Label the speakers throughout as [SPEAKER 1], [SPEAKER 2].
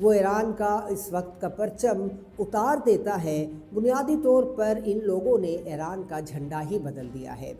[SPEAKER 1] وہ ایران کا اس وقت کا پرچم اتار دیتا ہے۔ بنیادی طور پر ان لوگوں نے ایران کا جھنڈا ہی بدل دیا ہے۔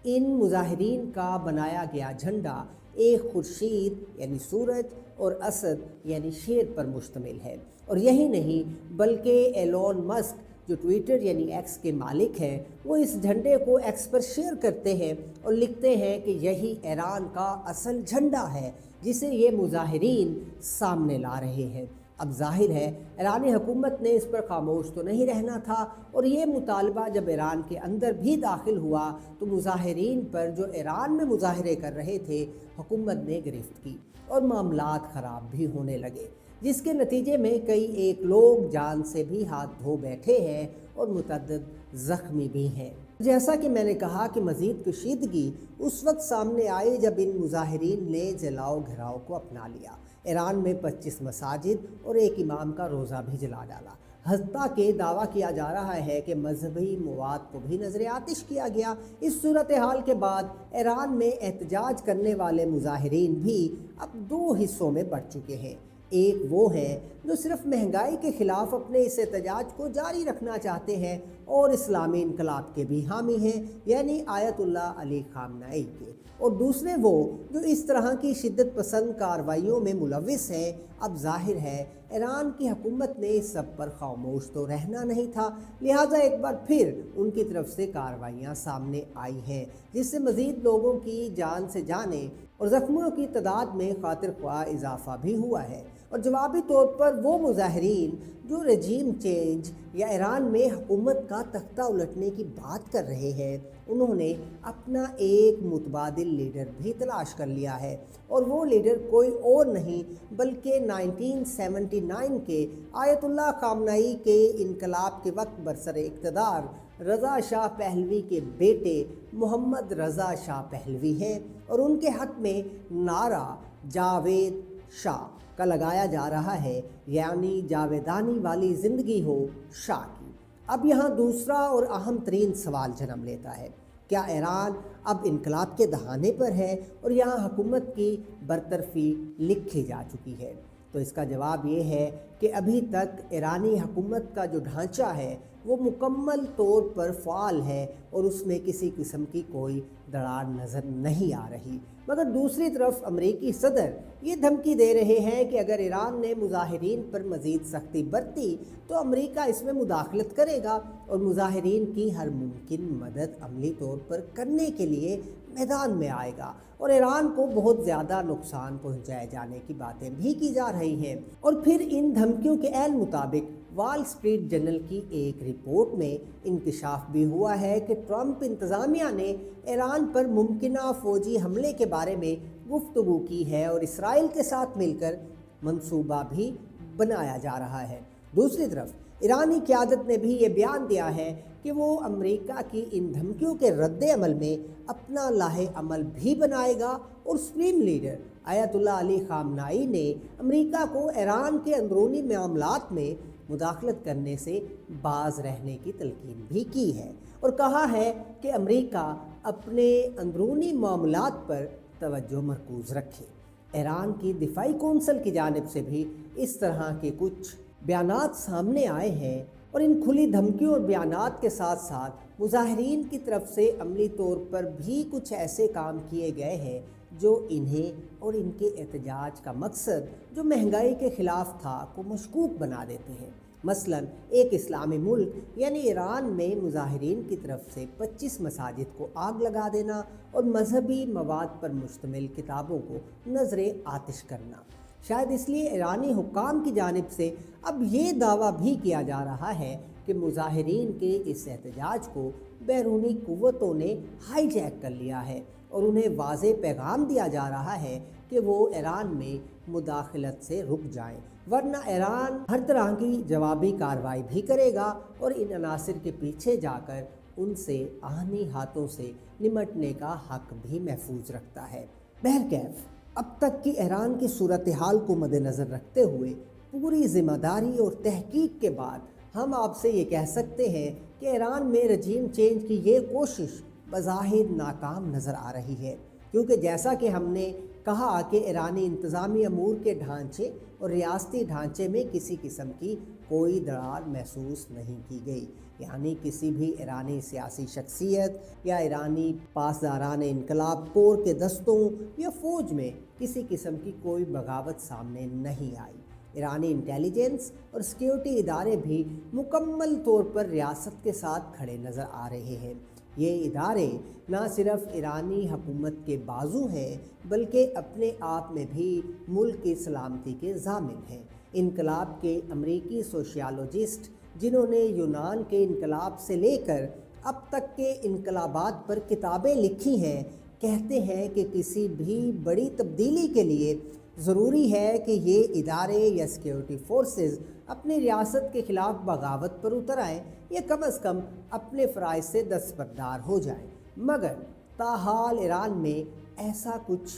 [SPEAKER 1] ان مظاہرین کا بنایا گیا جھنڈا ایک خورشید یعنی سورج اور اسد یعنی شیر پر مشتمل ہے، اور یہی نہیں بلکہ ایلون مسک جو ٹویٹر یعنی ایکس کے مالک ہیں، وہ اس جھنڈے کو ایکس پر شیئر کرتے ہیں اور لکھتے ہیں کہ یہی ایران کا اصل جھنڈا ہے جسے یہ مظاہرین سامنے لا رہے ہیں۔ اب ظاہر ہے ایرانی حکومت نے اس پر خاموش تو نہیں رہنا تھا، اور یہ مطالبہ جب ایران کے اندر بھی داخل ہوا تو مظاہرین پر جو ایران میں مظاہرے کر رہے تھے حکومت نے گرفت کی، اور معاملات خراب بھی ہونے لگے، جس کے نتیجے میں کئی ایک لوگ جان سے بھی ہاتھ دھو بیٹھے ہیں اور متعدد زخمی بھی ہیں۔ جیسا کہ میں نے کہا کہ مزید کشیدگی اس وقت سامنے آئی جب ان مظاہرین نے جلاؤ گھراؤ کو اپنا لیا۔ ایران میں 25 مساجد اور ایک امام کا روزہ بھی جلا ڈالا، حتیٰ کہ دعویٰ کیا جا رہا ہے کہ مذہبی مواد کو بھی نظر آتش کیا گیا۔ اس صورتحال کے بعد ایران میں احتجاج کرنے والے مظاہرین بھی اب 2 حصوں میں بٹ چکے ہیں۔ ایک وہ ہیں جو صرف مہنگائی کے خلاف اپنے اس احتجاج کو جاری رکھنا چاہتے ہیں اور اسلامی انقلاب کے بھی حامی ہیں، یعنی آیت اللہ علی خامنئی کے، اور دوسرے وہ جو اس طرح کی شدت پسند کارروائیوں میں ملوث ہیں۔ اب ظاہر ہے ایران کی حکومت نے اس سب پر خاموش تو رہنا نہیں تھا، لہٰذا ایک بار پھر ان کی طرف سے کارروائیاں سامنے آئی ہیں، جس سے مزید لوگوں کی جان سے جانیں اور زخمیوں کی تعداد میں خاطر خواہ اضافہ بھی ہوا ہے۔ اور جوابی طور پر وہ مظاہرین جو رجیم چینج یا ایران میں حکومت کا تختہ الٹنے کی بات کر رہے ہیں، انہوں نے اپنا ایک متبادل لیڈر بھی تلاش کر لیا ہے، اور وہ لیڈر کوئی اور نہیں بلکہ 1979 کے آیت اللہ خامنئی کے انقلاب کے وقت برسر اقتدار رضا شاہ پہلوی کے بیٹے محمد رضا شاہ پہلوی ہیں، اور ان کے حق میں نعرہ جاوید شاہ کا لگایا جا رہا ہے، یعنی جاویدانی والی زندگی ہو شاہ کی۔ اب یہاں دوسرا اور اہم ترین سوال جنم لیتا ہے، کیا ایران اب انقلاب کے دہانے پر ہے اور یہاں حکومت کی برطرفی لکھی جا چکی ہے؟ تو اس کا جواب یہ ہے کہ ابھی تک ایرانی حکومت کا جو ڈھانچہ ہے وہ مکمل طور پر فعال ہے اور اس میں کسی قسم کی کوئی دراڑ نظر نہیں آ رہی، مگر دوسری طرف امریکی صدر یہ دھمکی دے رہے ہیں کہ اگر ایران نے مظاہرین پر مزید سختی برتی تو امریکہ اس میں مداخلت کرے گا اور مظاہرین کی ہر ممکن مدد عملی طور پر کرنے کے لیے میدان میں آئے گا، اور ایران کو بہت زیادہ نقصان پہنچائے جانے کی باتیں بھی کی جا رہی ہیں۔ اور پھر ان دھمکیوں کے عین مطابق وال اسٹریٹ جرنل کی ایک رپورٹ میں انکشاف بھی ہوا ہے کہ ٹرمپ انتظامیہ نے ایران پر ممکنہ فوجی حملے کے بارے میں گفتگو کی ہے اور اسرائیل کے ساتھ مل کر منصوبہ بھی بنایا جا رہا ہے۔ دوسری طرف ایرانی قیادت نے بھی یہ بیان دیا ہے کہ وہ امریکہ کی ان دھمکیوں کے رد عمل میں اپنا لاہے عمل بھی بنائے گا، اور سپریم لیڈر آیت اللہ علی خامنئی نے امریکہ کو ایران کے اندرونی معاملات میں مداخلت کرنے سے باز رہنے کی تلقین بھی کی ہے، اور کہا ہے کہ امریکہ اپنے اندرونی معاملات پر توجہ مرکوز رکھے۔ ایران کی دفاعی کونسل کی جانب سے بھی اس طرح کے کچھ بیانات سامنے آئے ہیں، اور ان کھلی دھمکیوں اور بیانات کے ساتھ ساتھ مظاہرین کی طرف سے عملی طور پر بھی کچھ ایسے کام کیے گئے ہیں جو انہیں اور ان کے احتجاج کا مقصد جو مہنگائی کے خلاف تھا کو مشکوک بنا دیتے ہیں۔ مثلاً ایک اسلامی ملک یعنی ایران میں مظاہرین کی طرف سے 25 مساجد کو آگ لگا دینا اور مذہبی مواد پر مشتمل کتابوں کو نظر آتش کرنا۔ شاید اس لیے ایرانی حکام کی جانب سے اب یہ دعویٰ بھی کیا جا رہا ہے کہ مظاہرین کے اس احتجاج کو بیرونی قوتوں نے ہائی جیک کر لیا ہے، اور انہیں واضح پیغام دیا جا رہا ہے کہ وہ ایران میں مداخلت سے رک جائیں، ورنہ ایران ہر طرح کی جوابی کارروائی بھی کرے گا اور ان عناصر کے پیچھے جا کر ان سے آہنی ہاتھوں سے نمٹنے کا حق بھی محفوظ رکھتا ہے۔ بہرکیف اب تک کی ایران کی صورتحال کو مد نظر رکھتے ہوئے پوری ذمہ داری اور تحقیق کے بعد ہم آپ سے یہ کہہ سکتے ہیں کہ ایران میں رجیم چینج کی یہ کوشش بظاہر ناکام نظر آ رہی ہے، کیونکہ جیسا کہ ہم نے کہا کہ ایرانی انتظامی امور کے ڈھانچے اور ریاستی ڈھانچے میں کسی قسم کی کوئی دراڑ محسوس نہیں کی گئی، یعنی کسی بھی ایرانی سیاسی شخصیت یا ایرانی پاسداران انقلاب کور کے دستوں یا فوج میں کسی قسم کی کوئی بغاوت سامنے نہیں آئی۔ ایرانی انٹیلیجنس اور سیکیورٹی ادارے بھی مکمل طور پر ریاست کے ساتھ کھڑے نظر آ رہے ہیں۔ یہ ادارے نہ صرف ایرانی حکومت کے بازو ہیں بلکہ اپنے آپ میں بھی ملک کی سلامتی کے ضامن ہیں۔ انقلاب کے امریکی سوشیالوجسٹ جنہوں نے یونان کے انقلاب سے لے کر اب تک کے انقلابات پر کتابیں لکھی ہیں، کہتے ہیں کہ کسی بھی بڑی تبدیلی کے لیے ضروری ہے کہ یہ ادارے یا سیکیورٹی فورسز اپنی ریاست کے خلاف بغاوت پر اتر آئیں یا کم از کم اپنے فرائض سے دستبردار ہو جائیں، مگر تاحال ایران میں ایسا کچھ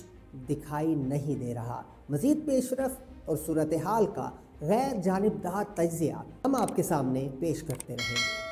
[SPEAKER 1] دکھائی نہیں دے رہا۔ مزید پیش رفت اور صورتحال کا غیر جانبدار تجزیہ ہم آپ کے سامنے پیش کرتے رہیں۔